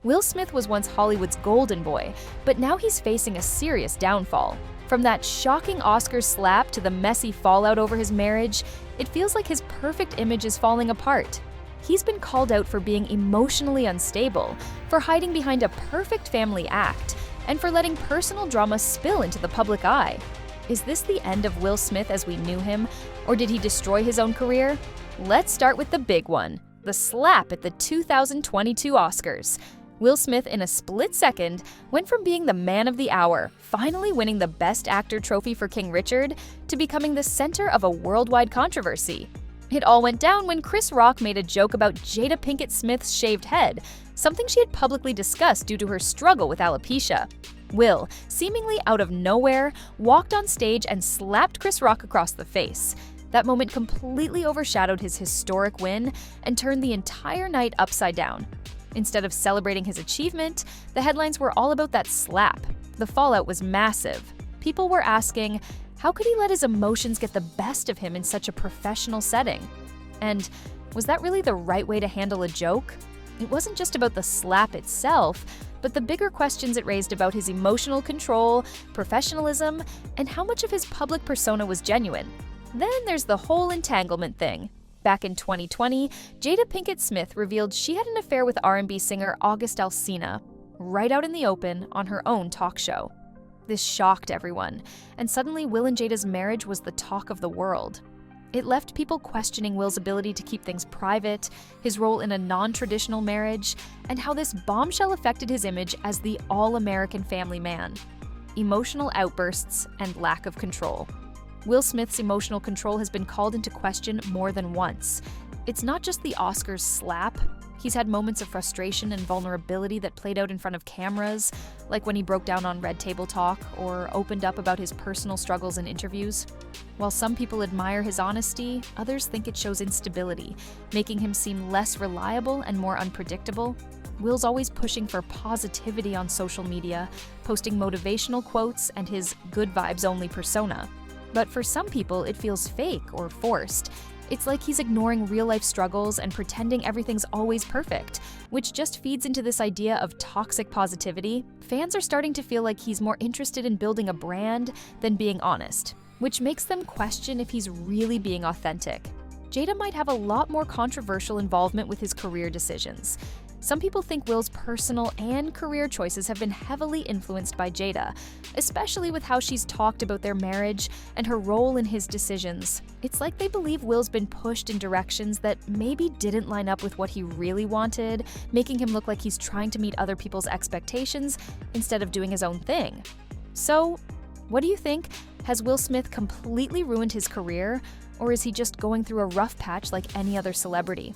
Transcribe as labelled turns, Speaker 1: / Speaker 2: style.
Speaker 1: Will Smith was once Hollywood's golden boy, but now he's facing a serious downfall. From that shocking Oscar slap to the messy fallout over his marriage, it feels like his perfect image is falling apart. He's been called out for being emotionally unstable, for hiding behind a perfect family act, and for letting personal drama spill into the public eye. Is this the end of Will Smith as we knew him, or did he destroy his own career? Let's start with the big one, the slap at the 2022 Oscars. Will Smith, in a split second, went from being the man of the hour, finally winning the Best Actor trophy for King Richard, to becoming the center of a worldwide controversy. It all went down when Chris Rock made a joke about Jada Pinkett Smith's shaved head, something she had publicly discussed due to her struggle with alopecia. Will, seemingly out of nowhere, walked on stage and slapped Chris Rock across the face. That moment completely overshadowed his historic win and turned the entire night upside down. Instead of celebrating his achievement, the headlines were all about that slap. The fallout was massive. People were asking, how could he let his emotions get the best of him in such a professional setting? And was that really the right way to handle a joke? It wasn't just about the slap itself, but the bigger questions it raised about his emotional control, professionalism, and how much of his public persona was genuine. Then there's the whole entanglement thing. Back in 2020, Jada Pinkett Smith revealed she had an affair with R&B singer Alsina, right out in the open on her own talk show. This shocked everyone, and suddenly Will and Jada's marriage was the talk of the world. It left people questioning Will's ability to keep things private, his role in a non-traditional marriage, and how this bombshell affected his image as the all-American family man. Emotional outbursts and lack of control. Will Smith's emotional control has been called into question more than once. It's not just the Oscars slap. He's had moments of frustration and vulnerability that played out in front of cameras, like when he broke down on Red Table Talk or opened up about his personal struggles in interviews. While some people admire his honesty, others think it shows instability, making him seem less reliable and more unpredictable. Will's always pushing for positivity on social media, posting motivational quotes and his good vibes only persona. But for some people, it feels fake or forced. It's like he's ignoring real-life struggles and pretending everything's always perfect, which just feeds into this idea of toxic positivity. Fans are starting to feel like he's more interested in building a brand than being honest, which makes them question if he's really being authentic. Jada might have a lot more controversial involvement with his career decisions. Some people think Will's personal and career choices have been heavily influenced by Jada, especially with how she's talked about their marriage and her role in his decisions. It's like they believe Will's been pushed in directions that maybe didn't line up with what he really wanted, making him look like he's trying to meet other people's expectations instead of doing his own thing. So, what do you think? Has Will Smith completely ruined his career, or is he just going through a rough patch like any other celebrity?